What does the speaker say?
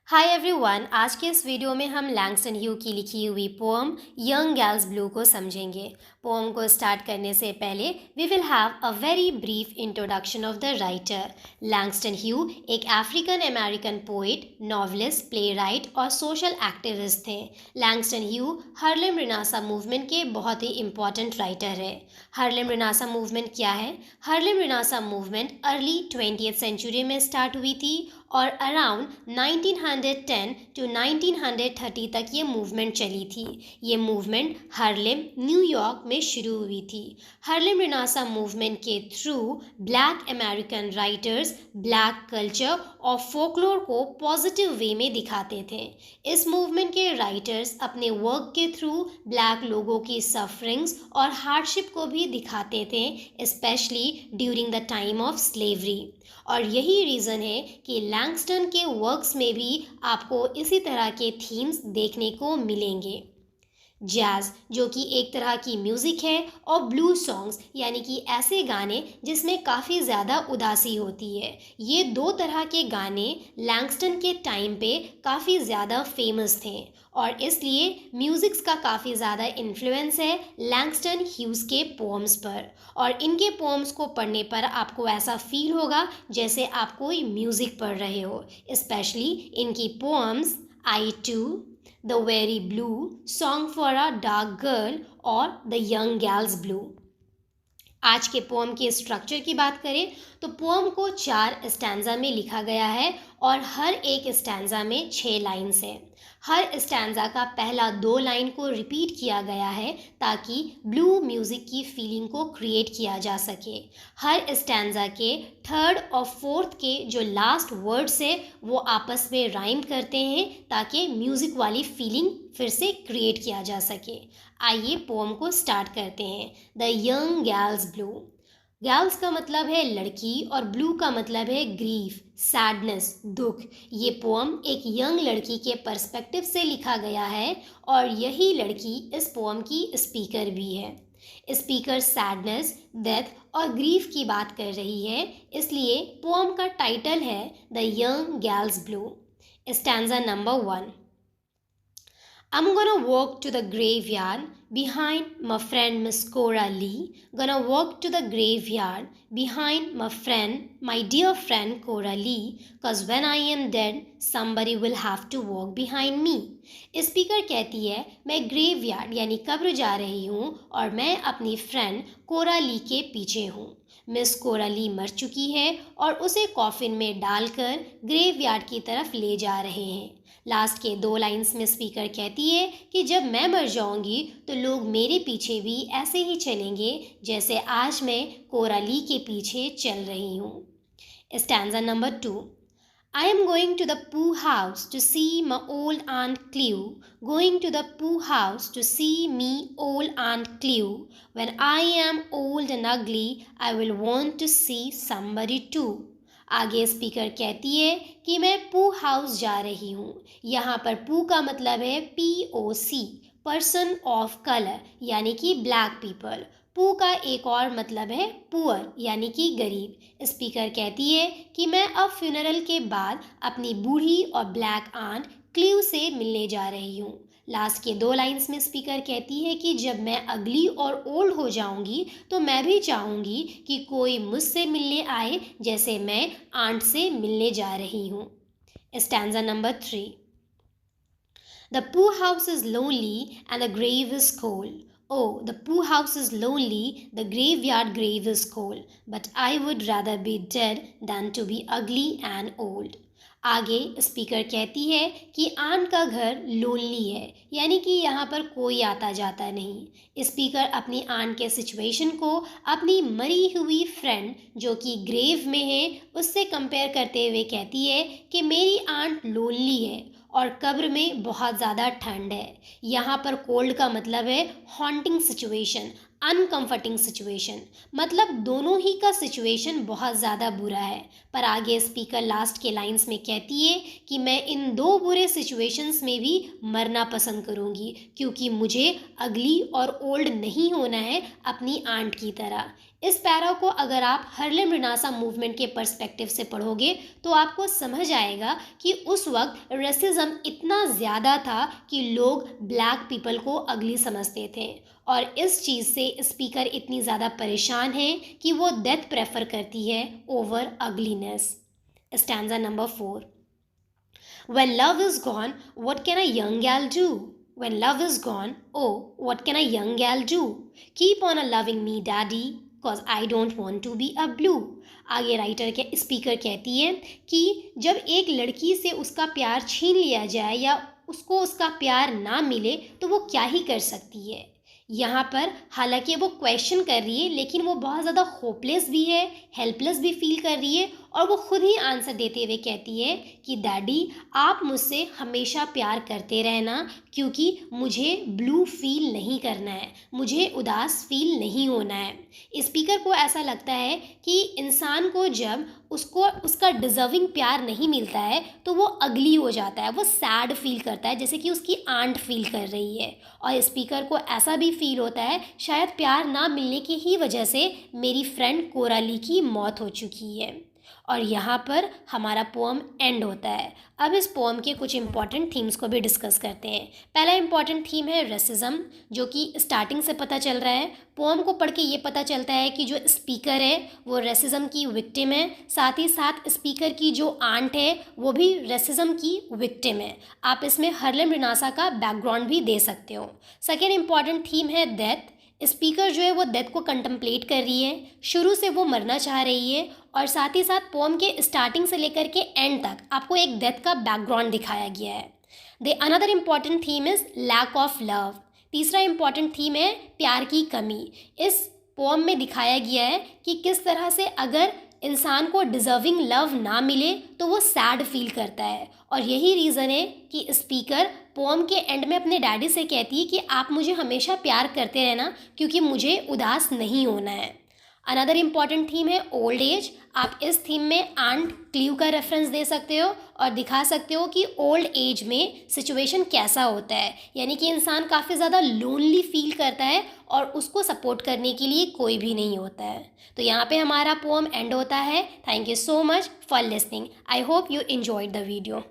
Hi everyone, आज के इस वीडियो में हम लैंगस्टन ह्यू की लिखी हुई पोम यंग गर्ल्स ब्लू को समझेंगे। पोम को स्टार्ट करने से पहले we will have a very brief introduction of the writer. Langston Hughes एक African American poet, novelist, playwright और सोशल एक्टिविस्ट थे। Langston Hughes Harlem Renaissance movement के बहुत ही इम्पॉर्टेंट राइटर है। हार्लेम रिनासा मूवमेंट क्या है? Harlem Renaissance movement early 20th century में स्टार्ट हुई थी और अराउंड 1910 टू 1930 तक ये मूवमेंट चली थी। ये मूवमेंट हार्लेम, न्यूयॉर्क में शुरू हुई थी। हार्लेम रिनासा मूवमेंट के through black American writers black culture और फोकलोर को पॉजिटिव वे में दिखाते थे। इस मूवमेंट के राइटर्स अपने वर्क के थ्रू ब्लैक लोगों की सफरिंग्स और हार्डशिप को भी दिखाते थे, specially during the time of slavery. और यही रीज़न है कि लैंगस्टन के वर्क्स में भी आपको इसी तरह के थीम्स देखने को मिलेंगे। जैज़, जो कि एक तरह की म्यूज़िक है, और ब्लू सॉन्ग्स यानी कि ऐसे गाने जिसमें काफ़ी ज़्यादा उदासी होती है। ये दो तरह के गाने लैंगस्टन के टाइम पे काफ़ी ज़्यादा फेमस थे और इसलिए म्यूज़िक्स का काफ़ी ज़्यादा इन्फ्लुएंस है लैंगस्टन ह्यूज़ के पोम्स पर। और इनके पोम्स को पढ़ने पर आपको ऐसा फील होगा जैसे आप कोई म्यूज़िक पढ़ रहे हो, स्पेशली इनकी poems I too, the weary blue, song for a dark girl और द यंग गर्ल्स ब्लू। आज के पोम के स्ट्रक्चर की बात करें तो पोम को 4 स्टैंजा में लिखा गया है और हर एक स्टैंजा में 6 लाइन्स हैं। हर स्टैंजा का पहला 2 लाइन को रिपीट किया गया है ताकि ब्लू म्यूज़िक की फीलिंग को क्रिएट किया जा सके। हर स्टैंजा के थर्ड और फोर्थ के जो लास्ट वर्ड्स है वो आपस में राइम करते हैं ताकि म्यूज़िक वाली फीलिंग फिर से क्रिएट किया जा सके। आइए पोम को स्टार्ट करते हैं। The young girls blue. Girls का मतलब है लड़की और ब्लू का मतलब है ग्रीफ, सैडनेस, दुख। ये पोम एक यंग लड़की के पर्सपेक्टिव से लिखा गया है और यही लड़की इस पोम की स्पीकर भी है। स्पीकर सैडनेस, डेथ और ग्रीफ की बात कर रही है, इसलिए पोम का टाइटल है the young girls blue. Stanza number 1। I'm gonna walk to the graveyard behind my friend Miss Cora Lee. Gonna walk to the graveyard behind my friend, my dear friend Cora Lee. Cause when I am dead, somebody will have to walk behind me. Speaker कहती है मैं graveyard यानी कब्र जा रही हूँ और मैं अपनी फ्रेंड कोरा ली के पीछे हूँ। मिस कोरा ली मर चुकी है और उसे कॉफिन में डालकर ग्रेवयार्ड की तरफ ले जा रहे हैं। लास्ट के 2 लाइन्स में स्पीकर कहती है कि जब मैं मर जाऊंगी तो लोग मेरे पीछे भी ऐसे ही चलेंगे जैसे आज मैं कोरा ली के पीछे चल रही हूँ। Stanza number 2। I am going to the Pooh house to see my old Aunt Cleo. Going to the Pooh house to see me old Aunt Cleo. When I am old and ugly, I will want to see somebody too. आगे speaker कहती है कि मैं पू house जा रही हूँ। यहाँ पर पू का मतलब है POC, पर्सन ऑफ कलर यानी कि ब्लैक पीपल। पू का एक और मतलब है पुअर यानी कि गरीब। स्पीकर कहती है कि मैं अब फ्यूनरल के बाद अपनी बूढ़ी और ब्लैक आंट क्ल्यू से मिलने जा रही हूँ। लास्ट के 2 लाइन्स में स्पीकर कहती है कि जब मैं अगली और ओल्ड हो जाऊंगी तो मैं भी चाहूँगी कि कोई मुझसे मिलने आए जैसे मैं आंट से मिलने जा रही हूँ। Stanza number 3। The Pooh house is lonely and the grave is cold. Oh, the Pooh house is lonely, the graveyard grave is cold. But I would rather be dead than to be ugly and old. आगे speaker कहती है कि aunt का घर lonely है यानी कि यहाँ पर कोई आता जाता नहीं। स्पीकर अपनी आंट के सिचुएशन को अपनी मरी हुई फ्रेंड जो कि ग्रेव में है उससे कंपेयर करते हुए कहती है कि मेरी आंट लोनली है और कब्र में बहुत ज़्यादा ठंड है। यहाँ पर कोल्ड का मतलब है हॉन्टिंग सिचुएशन, अनकम्फर्टिंग सिचुएशन, मतलब दोनों ही का सिचुएशन बहुत ज़्यादा बुरा है। पर आगे स्पीकर लास्ट के लाइंस में कहती है कि मैं इन 2 बुरे सिचुएशंस में भी मरना पसंद करूँगी क्योंकि मुझे अगली और ओल्ड नहीं होना है अपनी आंट की तरह। इस पैरा को अगर आप हार्लेम रिनासा मूवमेंट के पर्सपेक्टिव से पढ़ोगे तो आपको समझ आएगा कि उस वक्त रेसिज्म इतना ज़्यादा था कि लोग ब्लैक पीपल को अगली समझते थे और इस चीज़ से स्पीकर इतनी ज़्यादा परेशान है कि वो डेथ प्रेफर करती है over ugliness. Stanza number 4। When love is gone, what can a young gal do? When love is gone, oh, what can a young gal do? Keep on a loving me, daddy, cause I don't want to be a blue. आगे writer के speaker कहती है कि जब एक लड़की से उसका प्यार छीन लिया जाए या उसको उसका प्यार ना मिले तो वो क्या ही कर सकती है। यहाँ पर हालांकि वो क्वेश्चन कर रही है लेकिन वो बहुत ज़्यादा होपलेस भी है, हेल्पलेस भी फील कर रही है और वो खुद ही आंसर देते हुए कहती है कि डैडी आप मुझसे हमेशा प्यार करते रहना क्योंकि मुझे ब्लू फील नहीं करना है, मुझे उदास फील नहीं होना है। स्पीकर को ऐसा लगता है कि इंसान को जब उसको उसका डिज़र्विंग प्यार नहीं मिलता है तो वो अगली हो जाता है, वो सैड फील करता है जैसे कि उसकी आंट फील कर रही है। और स्पीकर को ऐसा भी फील होता है शायद प्यार ना मिलने की ही वजह से मेरी फ्रेंड कोराली की मौत हो चुकी है। और यहाँ पर हमारा पोम एंड होता है। अब इस पोम के कुछ इंपॉर्टेंट थीम्स को भी डिस्कस करते हैं। पहला इंपॉर्टेंट थीम है रेसिज्म, जो कि स्टार्टिंग से पता चल रहा है। पोम को पढ़ के ये पता चलता है कि जो स्पीकर है वो रेसिज्म की विक्टिम है, साथ ही साथ स्पीकर की जो आंट है वो भी रेसिज्म की विक्टिम है। आप इसमें हार्लेम रिनासा का बैकग्राउंड भी दे सकते हो। सेकेंड इंपॉर्टेंट थीम है डेथ। स्पीकर जो है वो डेथ को कंtemplate कर रही है, शुरू से वो मरना चाह रही है और साथ ही साथ पोम के स्टार्टिंग से लेकर के एंड तक आपको एक डेथ का बैकग्राउंड दिखाया गया है। Another important theme is lack of love. तीसरा इम्पॉर्टेंट थीम है प्यार की कमी। इस पोम में दिखाया गया है कि किस तरह से अगर इंसान को डिज़र्विंग लव ना मिले तो वो सैड फील करता है और यही रीज़न है कि स्पीकर पोम के एंड में अपने डैडी से कहती है कि आप मुझे हमेशा प्यार करते रहना क्योंकि मुझे उदास नहीं होना है। अनदर इम्पॉर्टेंट थीम है ओल्ड एज। आप इस थीम में आंट क्ल्यू का रेफरेंस दे सकते हो और दिखा सकते हो कि ओल्ड एज में सिचुएशन कैसा होता है, यानी कि इंसान काफ़ी ज़्यादा लोनली फील करता है और उसको सपोर्ट करने के लिए कोई भी नहीं होता है। तो यहाँ पे हमारा पोम एंड होता है। Thank you so much for listening. I hope you enjoyed the video.